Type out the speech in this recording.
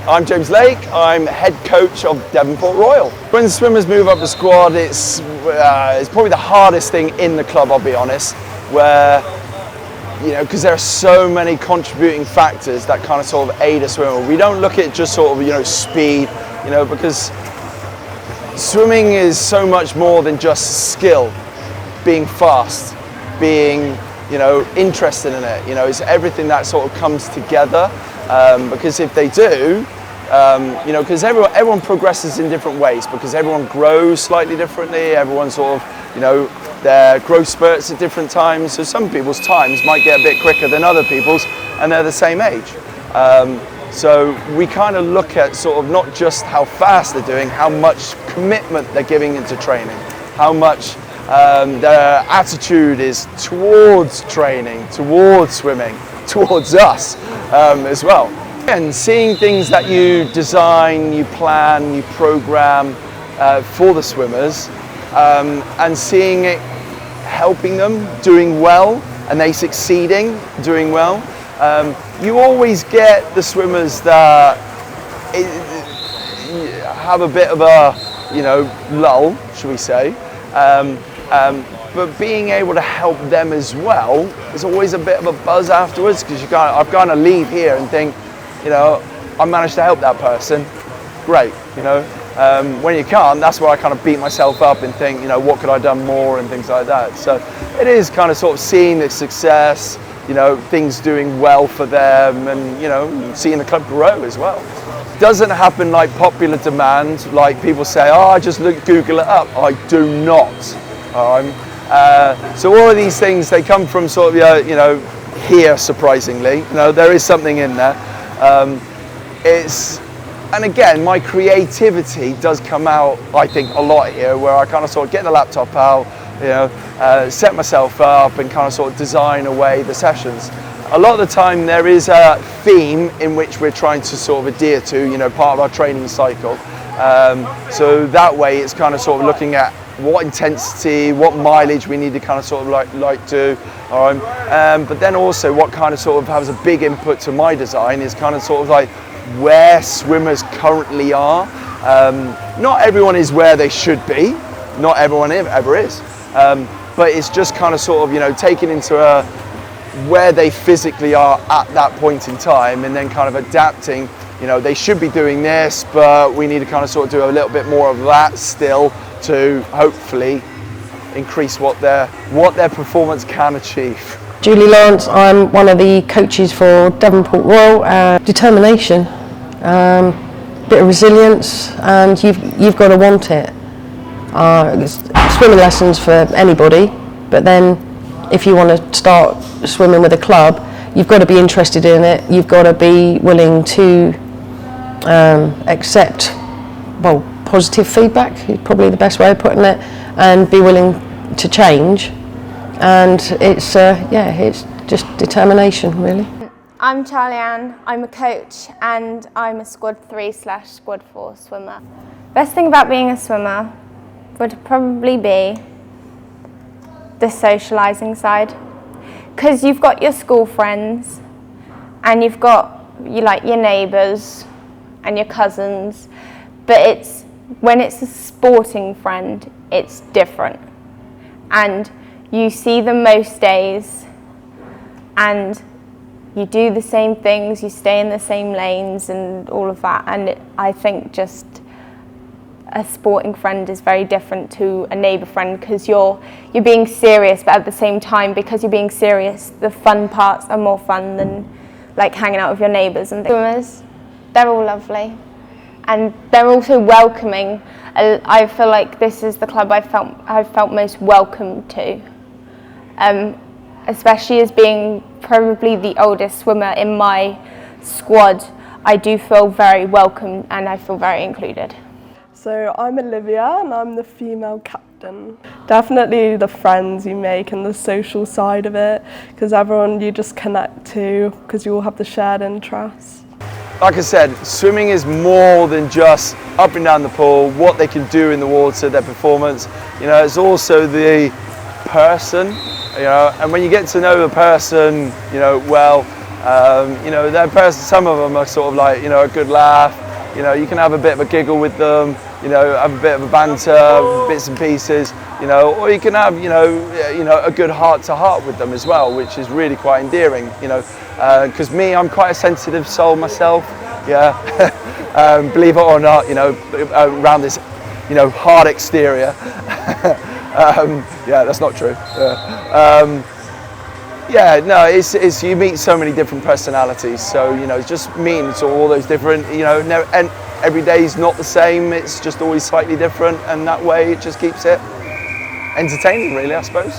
I'm James Lake. I'm head coach of Devonport Royal. When swimmers move up the squad, it's probably the hardest thing in the club, I'll be honest, where, you know, because there are so many contributing factors that kind of sort of aid a swimmer. We don't look at just sort of, you know, speed, you know, because swimming is so much more than just skill, being fast, being, you know, interested in it. You know, it's everything that sort of comes together. Because if they do, you know, because everyone progresses in different ways, because everyone grows slightly differently. Everyone sort of, you know, their growth spurts at different times. So some people's times might get a bit quicker than other people's, and they're the same age. So we kind of look at sort of not just how fast they're doing, how much commitment they're giving into training, how much their attitude is towards training, towards swimming, towards us as well. And seeing things that you design, you plan, you program for the swimmers, and seeing it helping them, doing well, and they succeeding, doing well. You always get the swimmers that have a bit of a, you know, lull, shall we say. But being able to help them as well is always a bit of a buzz afterwards, because I've got to leave here and think, you know, I managed to help that person, great, you know. When you can't, that's where I kind of beat myself up and think, you know, what could I have done more and things like that. So it is kind of sort of seeing the success, you know, things doing well for them, and, you know, seeing the club grow as well. Doesn't happen like popular demand, like people say, oh, I just Google it up. I do not. So all of these things, they come from sort of, you know, here, surprisingly. You know, there is something in there. And again, my creativity does come out, I think, a lot here, where I kind of sort of get the laptop out, you know, set myself up and kind of sort of design away the sessions. A lot of the time there is a theme in which we're trying to sort of adhere to, you know, part of our training cycle. So that way it's kind of sort of looking at what intensity, what mileage we need to kind of sort of like do. But then also what kind of sort of has a big input to my design is kind of sort of like where swimmers currently are. Not everyone is where they should be, not everyone ever is. But it's just kind of sort of, you know, taking into where they physically are at that point in time, and then kind of adapting, you know, they should be doing this, but we need to kind of sort of do a little bit more of that still to hopefully increase what their performance can achieve. Julie Lawrence, I'm one of the coaches for Devonport Royal. Determination, bit of resilience, and you've got to want it. Swimming lessons for anybody, but then if you want to start swimming with a club, you've got to be interested in it, you've got to be willing to accept, well, positive feedback is probably the best way of putting it, and be willing to change. And it's just determination, really. I'm Charlie Ann, I'm a coach, and I'm a Squad 3/Squad 4 swimmer. Best thing about being a swimmer would probably be the socialising side, because you've got your school friends and you've got your neighbours and your cousins, but when it's a sporting friend, it's different, and you see them most days and you do the same things, you stay in the same lanes and all of that, and I think just a sporting friend is very different to a neighbour friend, because you're being serious, but at the same time, because you're being serious, the fun parts are more fun than like hanging out with your neighbours. And swimmers, they're all lovely, and they're also welcoming. I feel like this is the club I've felt most welcome to, especially as being probably the oldest swimmer in my squad. I do feel very welcome and I feel very included. So I'm Olivia and I'm the female captain. Definitely the friends you make and the social side of it, because everyone you just connect to, because you all have the shared interests. Like I said, swimming is more than just up and down the pool, what they can do in the water, their performance. You know, it's also the person, you know, and when you get to know the person, you know, well, You know, some of them are sort of like, you know, a good laugh. You know, you can have a bit of a giggle with them. You know, have a bit of a banter, bits and pieces. You know, or you can have, you know, a good heart-to-heart with them as well, which is really quite endearing. You know, because I'm quite a sensitive soul myself. Yeah, believe it or not, you know, around this, you know, hard exterior. Yeah, that's not true. Yeah, no, it's you meet so many different personalities. So, you know, just meeting all those different, you know, and every day is not the same. It's just always slightly different, and that way it just keeps it entertaining, really, I suppose.